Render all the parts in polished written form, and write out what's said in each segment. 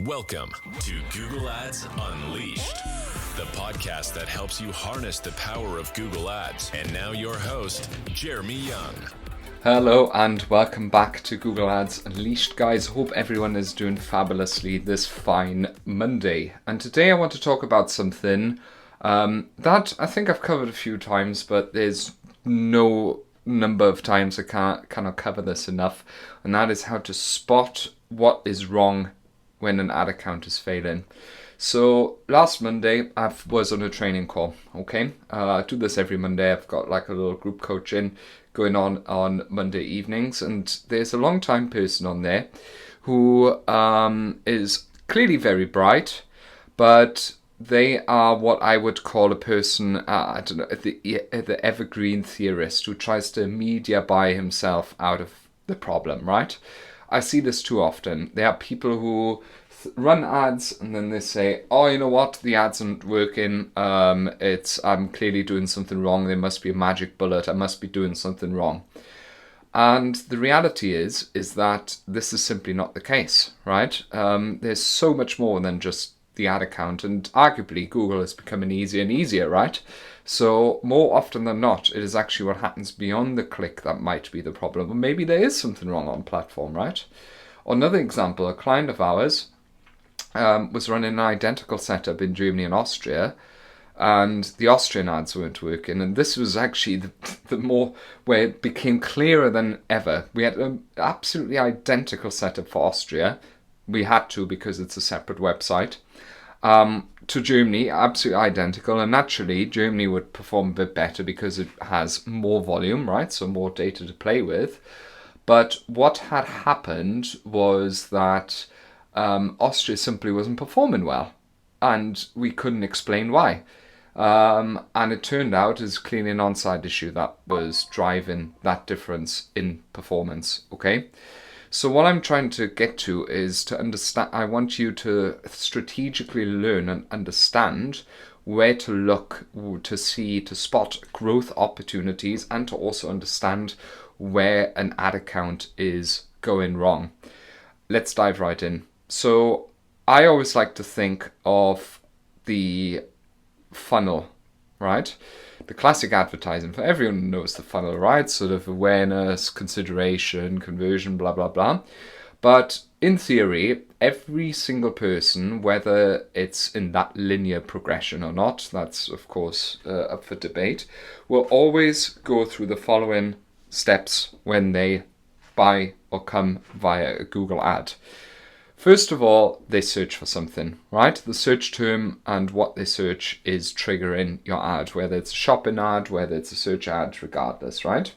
Welcome to Google Ads Unleashed, the podcast that helps you harness the power of Google Ads. And now your host, Jeremy Young. Hello and welcome back to Google Ads Unleashed, guys. Hope everyone is doing fabulously this fine Monday. And today I want to talk about something that I think I've covered a few times, but there's no number of times I cannot cover this enough. And that is how to spot what is wrong when an ad account is failing. So last Monday I was on a training call. Okay, I do this every Monday. I've got like a little group coaching going on Monday evenings, and there's a long time person on there who is clearly very bright, but they are what I would call a person, I don't know, the evergreen theorist who tries to media buy himself out of the problem, right? I see this too often. There are people who run ads and then they say, oh, you know what, the ads aren't working, I'm clearly doing something wrong, there must be a magic bullet, I must be doing something wrong. And the reality is that this is simply not the case, right? There's so much more than just the ad account, and arguably Google is becoming easier and easier, right? So more often than not, it is actually what happens beyond the click that might be the problem. Or maybe there is something wrong on platform, right? Another example, a client of ours was running an identical setup in Germany and Austria, and the Austrian ads weren't working. And this was actually the more where it became clearer than ever. We had an absolutely identical setup for Austria. We had to because it's a separate website. To Germany, absolutely identical, and naturally Germany would perform a bit better because it has more volume, right? So more data to play with. But what had happened was that Austria simply wasn't performing well, and we couldn't explain why. And it turned out it was clearly an on-site issue that was driving that difference in performance. Okay. So what I'm trying to get to is to understand, I want you to strategically learn and understand where to look to spot growth opportunities, and to also understand where an ad account is going wrong. Let's dive right in. So I always like to think of the funnel, right? The classic advertising, for everyone knows the funnel, right? Sort of awareness, consideration, conversion, blah, blah, blah. But in theory, every single person, whether it's in that linear progression or not, that's of course up for debate, will always go through the following steps when they buy or come via a Google ad. First of all, they search for something, right? The search term and what they search is triggering your ad, whether it's a shopping ad, whether it's a search ad, regardless, right?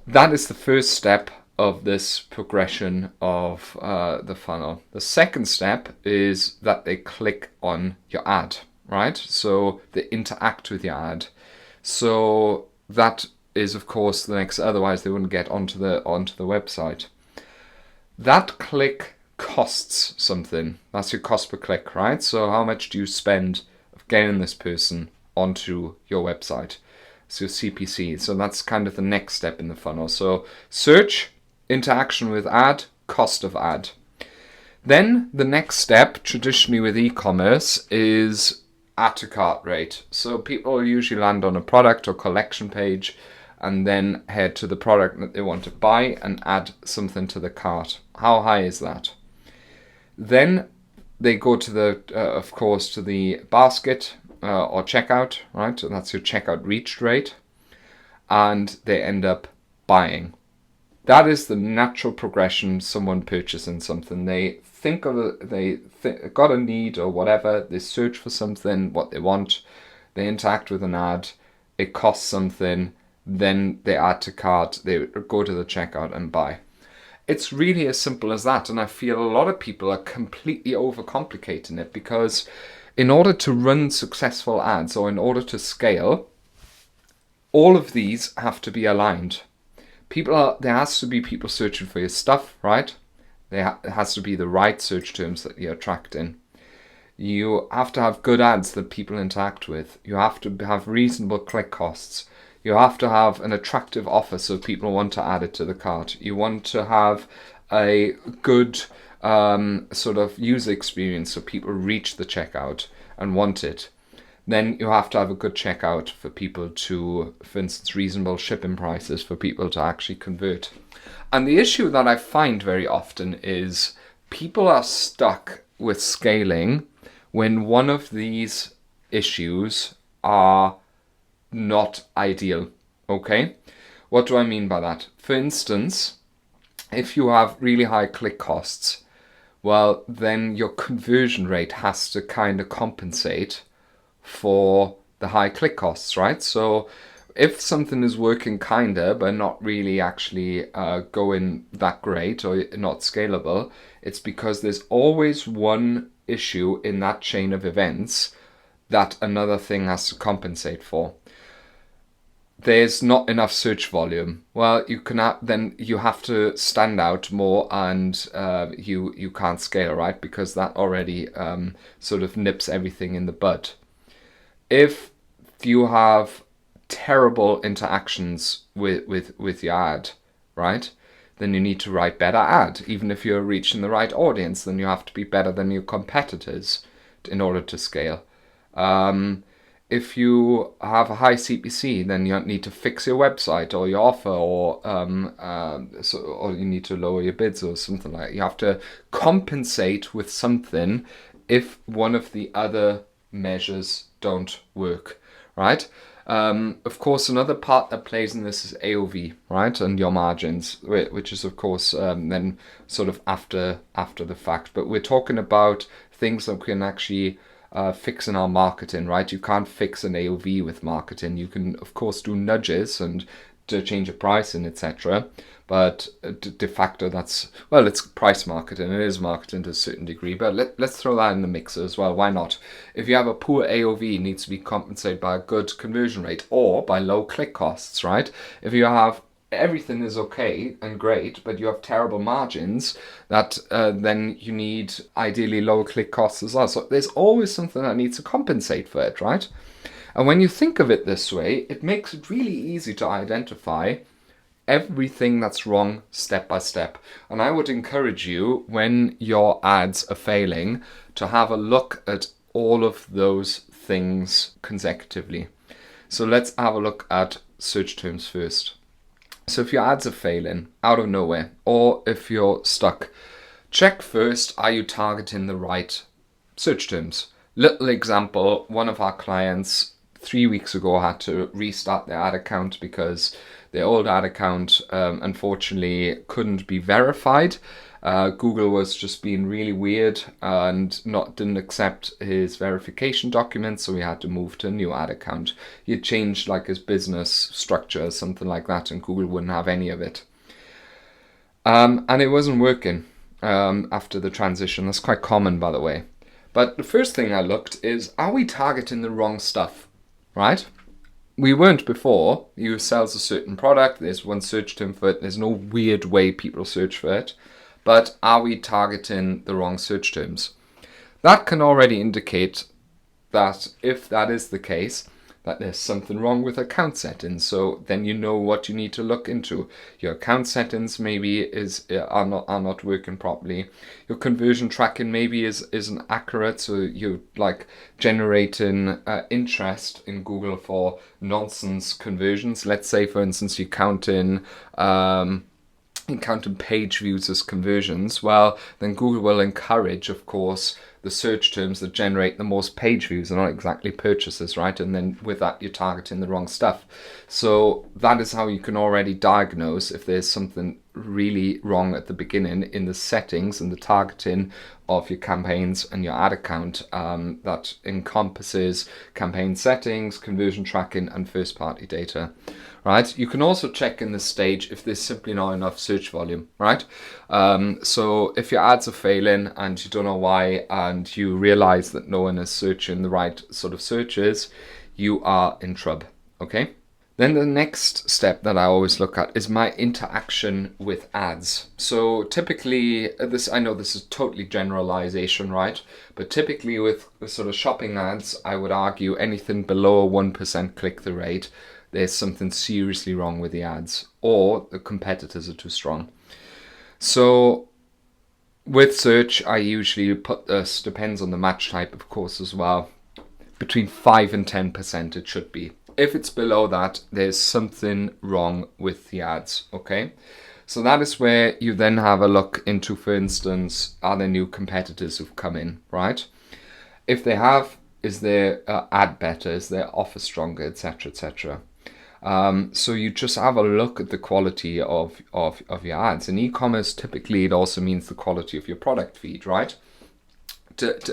That is the first step of this progression of the funnel. The second step is that they click on your ad, right? So they interact with your ad. So that is, of course, the next, otherwise they wouldn't get onto the website. That click costs something. That's your cost per click, right? So how much do you spend of getting this person onto your website? So your CPC. So that's kind of the next step in the funnel. So search, interaction with ad, cost of ad. Then the next step, traditionally with e-commerce, is add to cart rate. So people usually land on a product or collection page and then head to the product that they want to buy and add something to the cart. How high is that? Then they go to the basket or checkout, right? So that's your checkout reach rate, and they end up buying. That is the natural progression. Someone purchasing something, they think of got a need or whatever. They search for something, what they want. They interact with an ad. It costs something. Then they add to cart, they go to the checkout and buy. It's really as simple as that, and I feel a lot of people are completely overcomplicating it, because in order to run successful ads or in order to scale, all of these have to be aligned. There has to be people searching for your stuff, right? It has to be the right search terms that you're attracting. You have to have good ads that people interact with. You have to have reasonable click costs. You have to have an attractive offer so people want to add it to the cart. You want to have a good sort of user experience so people reach the checkout and want it, then you have to have a good checkout for people to, for instance, reasonable shipping prices for people to actually convert. And the issue that I find very often is people are stuck with scaling when one of these issues are not ideal. Okay? What do I mean by that? For instance, if you have really high click costs, well, then your conversion rate has to kind of compensate for the high click costs, right? So if something is working kinda but not really actually going that great or not scalable, it's because there's always one issue in that chain of events that another thing has to compensate for. There's not enough search volume. Well, then you have to stand out more, and you can't scale, right? Because that already sort of nips everything in the bud. If you have terrible interactions with your ad, right, then you need to write better ad. Even if you're reaching the right audience, then you have to be better than your competitors in order to scale. If you have a high CPC, then you need to fix your website or your offer, or you need to lower your bids or something like that. You have to compensate with something if one of the other measures don't work, right? Of course, another part that plays in this is AOV, right, and your margins, which is of course then sort of after the fact. But we're talking about things that we can actually fix in our marketing, right? You can't fix an AOV with marketing. You can of course do nudges and to change your pricing, etc. But de facto, it's price marketing. It is marketing to a certain degree, but let's throw that in the mixer as well. Why not? If you have a poor AOV, it needs to be compensated by a good conversion rate or by low click costs, right? If you have everything is okay and great, but you have terrible margins, then you need ideally lower click costs as well. So there's always something that needs to compensate for it, right? And when you think of it this way, it makes it really easy to identify everything that's wrong step by step. And I would encourage you, when your ads are failing, to have a look at all of those things consecutively. So let's have a look at search terms first. So if your ads are failing out of nowhere, or if you're stuck, check first, are you targeting the right search terms? Little example, one of our clients 3 weeks ago had to restart their ad account because their old ad account unfortunately couldn't be verified. Google was just being really weird and didn't accept his verification documents, so he had to move to a new ad account. He had changed like his business structure or something like that, and Google wouldn't have any of it. And it wasn't working after the transition. That's quite common, by the way. But the first thing I looked is, are we targeting the wrong stuff, right? We weren't before. You sells a certain product, there's one search term for it, there's no weird way people search for it. But are we targeting the wrong search terms? That can already indicate that if that is the case, that there's something wrong with account settings. So then you know what you need to look into. Your account settings maybe are not working properly. Your conversion tracking maybe isn't accurate. So you're like generating interest in Google for nonsense conversions. Let's say, for instance, you count in page views as conversions. Well, then Google will encourage, of course, the search terms that generate the most page views and not exactly purchases, right? And then with that, you're targeting the wrong stuff. So that is how you can already diagnose if there's something really wrong at the beginning in the settings and the targeting of your campaigns and your ad account that encompasses campaign settings, conversion tracking, and first-party data. Right? You can also check in this stage if there's simply not enough search volume, right? So if your ads are failing and you don't know why, and you realize that no one is searching the right sort of searches, you are in trouble, okay? Then the next step that I always look at is my interaction with ads. So typically, I know this is totally generalization, right? But typically with sort of shopping ads, I would argue anything below a 1% click-through rate, there's something seriously wrong with the ads, or the competitors are too strong. So With search, I usually put this, depends on the match type, of course, as well. Between 5 and 10% it should be. If it's below that, there's something wrong with the ads, okay? So that is where you then have a look into, for instance, are there new competitors who've come in, right? If they have, is their ad better? Is their offer stronger, etc., etc.? So you just have a look at the quality of your ads. In e-commerce, typically it also means the quality of your product feed, right?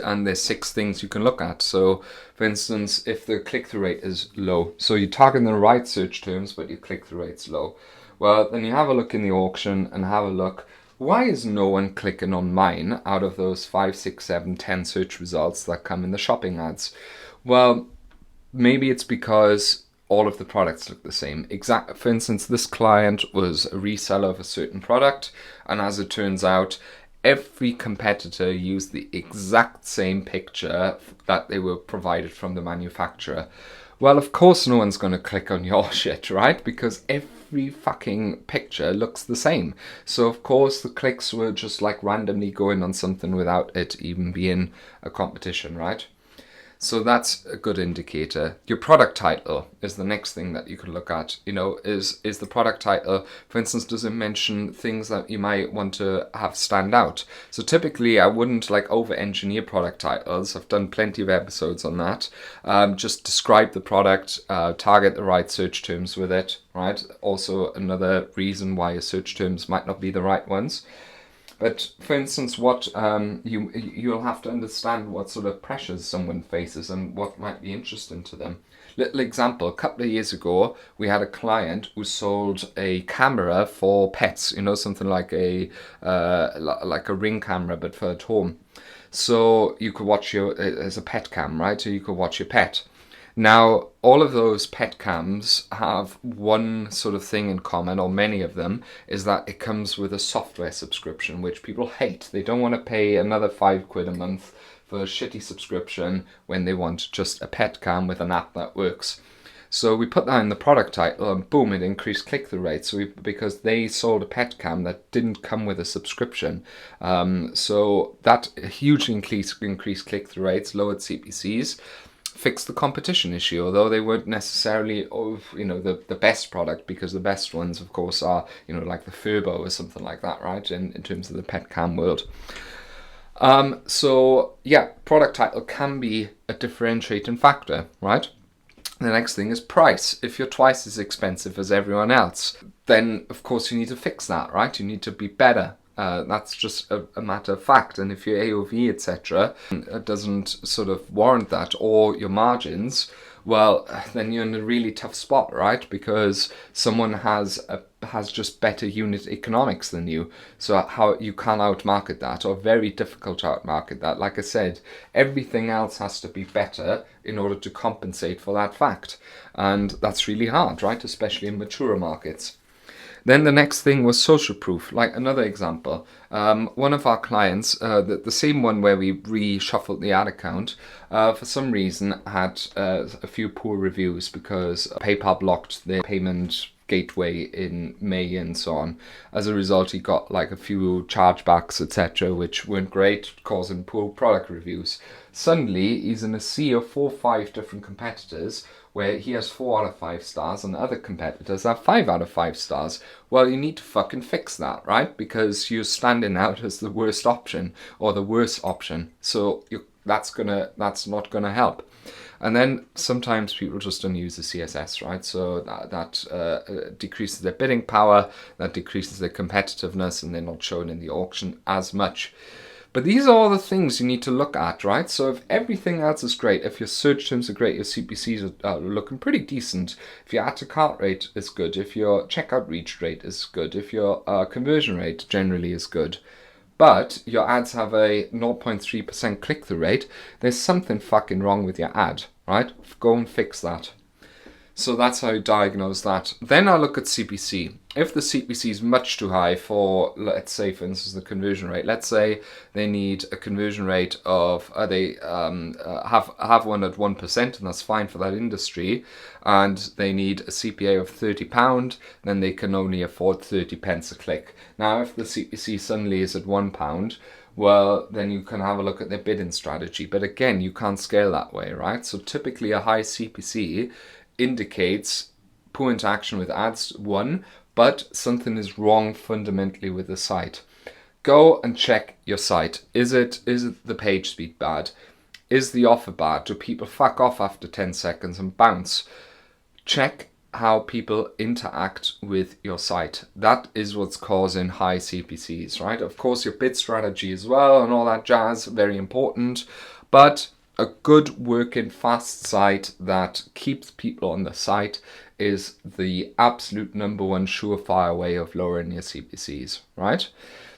And there's 6 things you can look at. So, for instance, if the click-through rate is low, so you're targeting the right search terms, but your click-through rate's low, well, then you have a look in the auction and have a look, why is no one clicking on mine out of those 5, 6, 7, 10 search results that come in the shopping ads? Well, maybe it's because all of the products look the same. For instance, this client was a reseller of a certain product, and as it turns out, every competitor used the exact same picture that they were provided from the manufacturer. Well, of course no one's going to click on your shit, right? Because every fucking picture looks the same. So of course the clicks were just like randomly going on something without it even being a competition, right? So that's a good indicator. Your product title is the next thing that you can look at. You know, is the product title, for instance, does it mention things that you might want to have stand out? So typically I wouldn't like over-engineer product titles. I've done plenty of episodes on that. Just describe the product, target the right search terms with it, right? Also another reason why your search terms might not be the right ones. But for instance, what you'll have to understand what sort of pressures someone faces and what might be interesting to them. Little example: a couple of years ago, we had a client who sold a camera for pets. You know, something like a Ring camera, but for at home. So you could watch as a pet cam, right? So you could watch your pet. Now, all of those pet cams have one sort of thing in common, or many of them, is that it comes with a software subscription, which people hate. They don't want to pay another £5 a month for a shitty subscription when they want just a pet cam with an app that works. So we put that in the product title, and boom, it increased click-through rate. Because they sold a pet cam that didn't come with a subscription. So that hugely increased click-through rates, lowered CPCs. Fix the competition issue, although they weren't necessarily the best product, because the best ones of course are like the Furbo or something like that, right, in terms of the pet cam world. So yeah, product title can be a differentiating factor, right? The next thing is price. If you're twice as expensive as everyone else, then of course you need to fix that, right? You need to be better. That's just a matter of fact. And if your AOV, etc., doesn't sort of warrant that, or your margins, well, then you're in a really tough spot, right? Because someone has just better unit economics than you. So how you can outmarket that, or very difficult to outmarket that. Like I said, everything else has to be better in order to compensate for that fact. And that's really hard, right? Especially in mature markets. Then the next thing was social proof. Like another example, one of our clients, the same one where we reshuffled the ad account, for some reason had a few poor reviews because PayPal blocked their payment gateway in May and so on. As a result, he got like a few chargebacks, etc., which weren't great, causing poor product reviews. Suddenly, he's in a sea of 4 or 5 different competitors, where he has 4 out of 5 stars and other competitors have 5 out of 5 stars. Well, you need to fucking fix that, right? Because you're standing out as the worst option, or the worst option. So that's not gonna help. And then sometimes people just don't use the CSS, right? So that decreases their bidding power, that decreases their competitiveness, and they're not shown in the auction as much. But these are all the things you need to look at, right? So if everything else is great, if your search terms are great, your CPCs are looking pretty decent, if your add to cart rate is good, if your checkout reach rate is good, if your conversion rate generally is good, but your ads have a 0.3% click-through rate, there's something fucking wrong with your ad, right? Go and fix that. So that's how you diagnose that. Then I look at CPC. If the CPC is much too high for, let's say, for instance, the conversion rate. Let's say they need a conversion rate of, they have one at 1%, and that's fine for that industry, and they need a CPA of £30, then they can only afford 30 pence a click. Now, if the CPC suddenly is at £1, well, then you can have a look at their bidding strategy. But again, you can't scale that way, right? So typically a high CPC indicates poor interaction with ads, one, but something is wrong fundamentally with the site. Go and check your site. Is it the page speed bad? Is the offer bad? Do people fuck off after 10 seconds and bounce? Check how people interact with your site. That is what's causing high CPCs, right? Of course, your bid strategy as well and all that jazz, very important. But a good working fast site that keeps people on the site is the absolute number one surefire way of lowering your CPCs, right?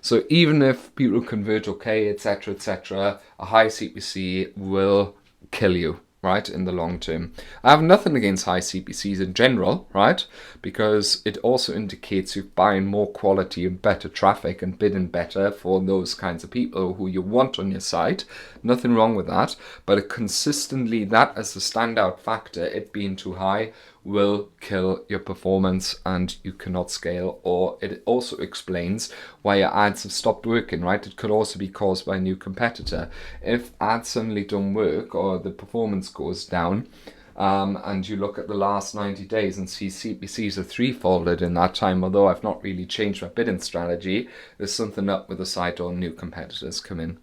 So even if people convert okay, etc., a high CPC will kill you, right, in the long term. I have nothing against high CPCs in general, right, because it also indicates you're buying more quality and better traffic and bidding better for those kinds of people who you want on your site. Nothing wrong with that, but consistently that as the standout factor, it being too high, will kill your performance and you cannot scale. Or it also explains why your ads have stopped working, right? It could also be caused by a new competitor. If ads suddenly don't work or the performance goes down, and you look at the last 90 days and see CPCs are threefolded in that time, although I've not really changed my bidding strategy, there's something up with the site or new competitors come in.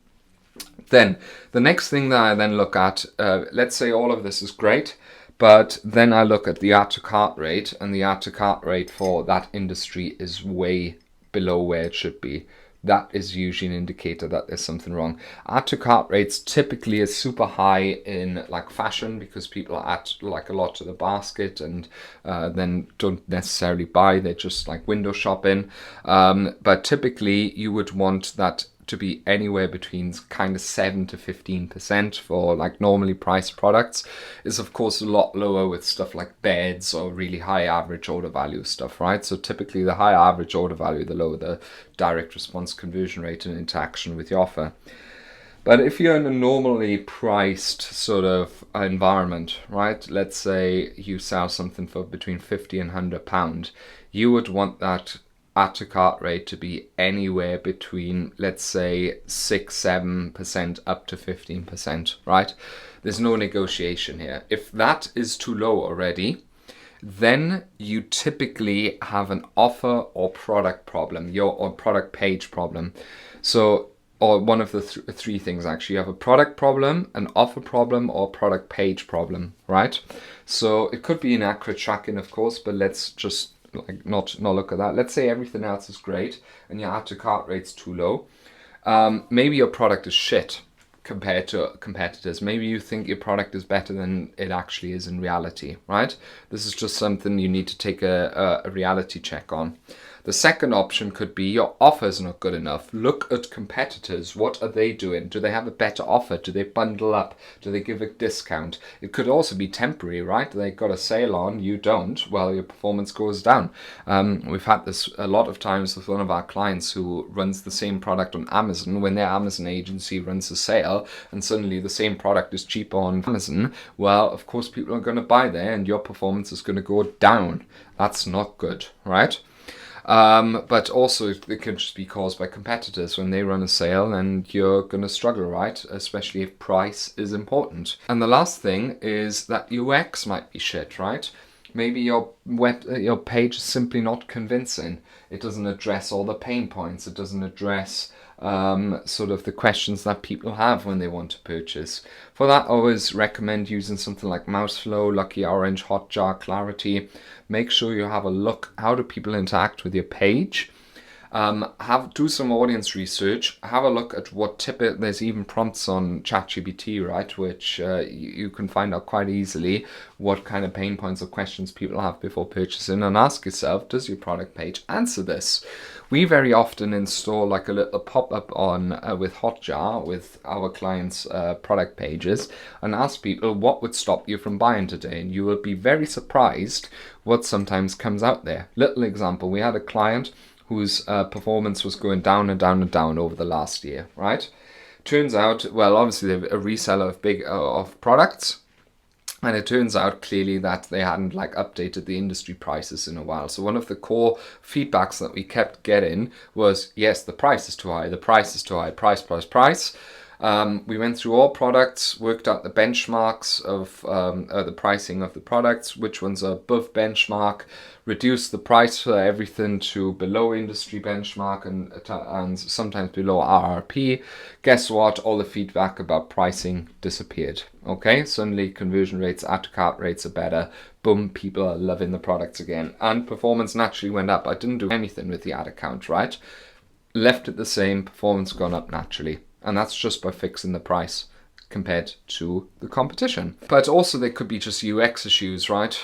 Then the next thing that I then look at, let's say all of this is great, but then I look at the add to cart rate, and the add to cart rate for that industry is way below where it should be. That is usually an indicator that there's something wrong. Add to cart rates typically is super high in like fashion because people add like a lot to the basket and then don't necessarily buy. They're just like window shopping. But typically you would want that to be anywhere between kind of 7 to 15% for like normally priced products. Is of course a lot lower with stuff like beds or really high average order value stuff, right? So typically the higher average order value, the lower the direct response conversion rate and interaction with your offer. But if you're in a normally priced sort of environment, right? Let's say you sell something for between 50 and £100, you would want that add to cart rate to be anywhere between, let's say, 6-7% up to 15%, right? There's no negotiation here. If that is too low already, then you typically have an offer or product problem, or product page problem. So, or one of the three things actually. You have a product problem, an offer problem, or product page problem, right? So it could be inaccurate tracking, of course, but let's just like not look at that. Let's say everything else is great and your add to cart rate's too low. Maybe your product is shit compared to competitors. Maybe you think your product is better than it actually is in reality, right? This is just something you need to take a reality check on. The second option could be your offer is not good enough. Look at competitors. What are they doing? Do they have a better offer? Do they bundle up? Do they give a discount? It could also be temporary, right? They got a sale on, you don't. Well, your performance goes down. We've had this a lot of times with one of our clients who runs the same product on Amazon. When their Amazon agency runs a sale and suddenly the same product is cheaper on Amazon, well, of course, people are going to buy there and your performance is going to go down. That's not good, right? But also it can just be caused by competitors. When they run a sale and you're going to struggle, right? Especially if price is important. And the last thing is that UX might be shit, right? Maybe your page is simply not convincing. It doesn't address all the pain points. It doesn't address sort of the questions that people have when they want to purchase. For that, I always recommend using something like Mouseflow, Lucky Orange, Hotjar, Clarity. Make sure you have a look. How do people interact with your page? Do some audience research. Have a look at what there's even prompts on ChatGPT, right? Which you can find out quite easily what kind of pain points or questions people have before purchasing, and ask yourself, does your product page answer this? We very often install like a little pop-up on with Hotjar with our clients' product pages and ask people what would stop you from buying today, and you will be very surprised what sometimes comes out there. Little example, we had a client whose performance was going down and down and down over the last year, right? Turns out, well, obviously they're a reseller of products, And it turns out clearly that they hadn't updated the industry prices in a while. So one of the core feedbacks that we kept getting was, yes, the price is too high, the price is too high, price. We went through all products, worked out the benchmarks of the pricing of the products, which ones are above benchmark, reduced the price for everything to below industry benchmark and sometimes below RRP. Guess what? All the feedback about pricing disappeared. Okay, suddenly conversion rates, add to cart rates are better. Boom, people are loving the products again. And performance naturally went up. I didn't do anything with the ad account, right? Left it the same, performance gone up naturally. And that's just by fixing the price compared to the competition. But also there could be just UX issues, right?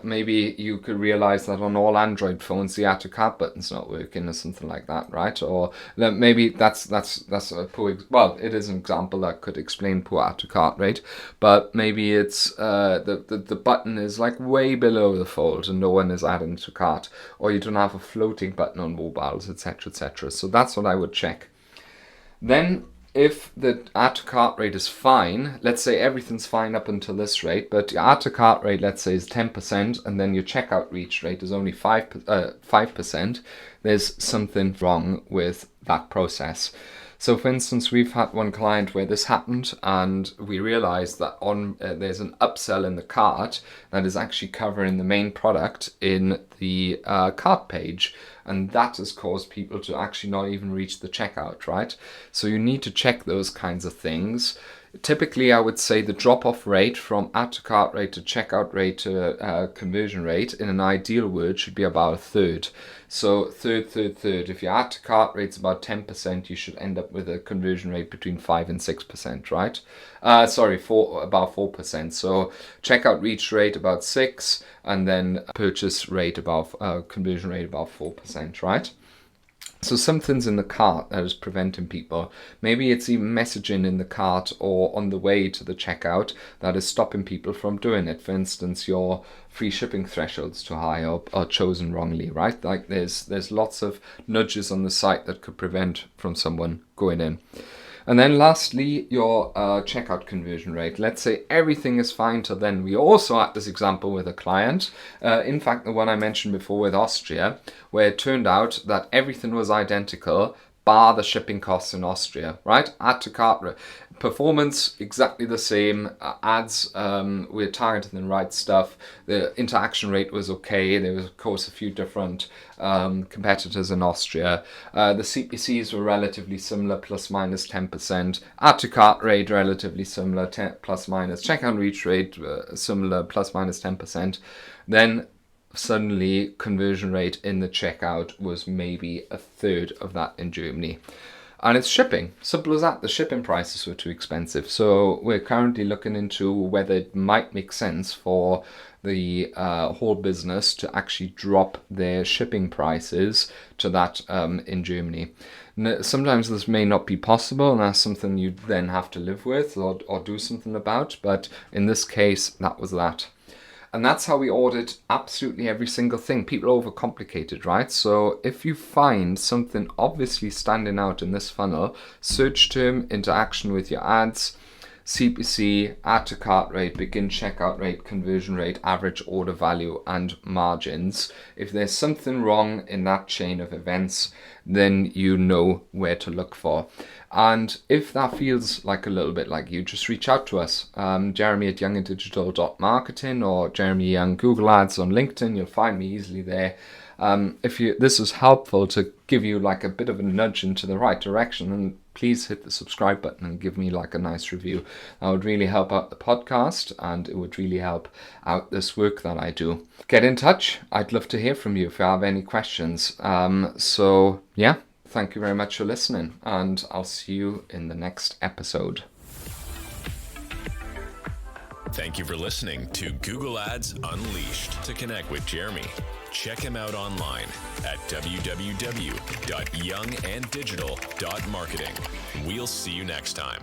Maybe you could realize that on all Android phones the add to cart button's not working or something like that, right? Or maybe that's a poor, well, it is an example that could explain poor add to cart rate, but maybe it's the button is way below the fold and no one is adding to cart, or you don't have a floating button on mobiles, etc., etc. So that's what I would check. Then if the add to cart rate is fine, let's say everything's fine up until this rate, but your add to cart rate, let's say, is 10%, and then your checkout reach rate is only 5%, there's something wrong with that process. So for instance, we've had one client where this happened and we realized that there's an upsell in the cart that is actually covering the main product in the cart page. And that has caused people to actually not even reach the checkout, right? So you need to check those kinds of things. Typically, I would say the drop-off rate from add to cart rate to checkout rate to conversion rate in an ideal world should be about a third. So third. If your add to cart rate's about 10%, you should end up with a conversion rate between 5 and 6%, right? About 4%. So checkout reach rate about 6, and then purchase rate about conversion rate about 4%, right? So something's in the cart that is preventing people. Maybe it's even messaging in the cart or on the way to the checkout that is stopping people from doing it. For instance, your free shipping threshold's too high or chosen wrongly, right? There's lots of nudges on the site that could prevent from someone going in. And then lastly, your checkout conversion rate. Let's say everything is fine till then. We also had this example with a client. In fact, the one I mentioned before with Austria, where it turned out that everything was identical, bar the shipping costs in Austria, right? Add to cart performance, exactly the same. Ads, we're targeting the right stuff. The interaction rate was okay. There was, of course, a few different competitors in Austria. The CPCs were relatively similar, plus minus 10%. Add to cart rate, relatively similar, plus minus. Checkout reach rate, similar, plus minus 10%. Then suddenly conversion rate in the checkout was maybe a third of that in Germany. And it's shipping. Simple as that. The shipping prices were too expensive. So we're currently looking into whether it might make sense for the whole business to actually drop their shipping prices to that in Germany. Sometimes this may not be possible, and that's something you then have to live with or do something about. But in this case, that was that. And that's how we audit absolutely every single thing. People overcomplicate it, right? So if you find something obviously standing out in this funnel, search term, interaction with your ads, CPC, add to cart rate, begin checkout rate, conversion rate, average order value, and margins. If there's something wrong in that chain of events, then you know where to look for. And if that feels like a little bit like you, just reach out to us. Jeremy at younganddigital.marketing or Jeremy Young Google Ads on LinkedIn. You'll find me easily there. This is helpful to give you like a bit of a nudge into the right direction, and please hit the subscribe button and give me like a nice review. That would really help out the podcast, and it would really help out this work that I do. Get in touch. I'd love to hear from you if you have any questions. So yeah, thank you very much for listening, and I'll see you in the next episode. Thank you for listening to Google Ads Unleashed. To connect with Jeremy, check him out online at www.younganddigital.marketing. We'll see you next time.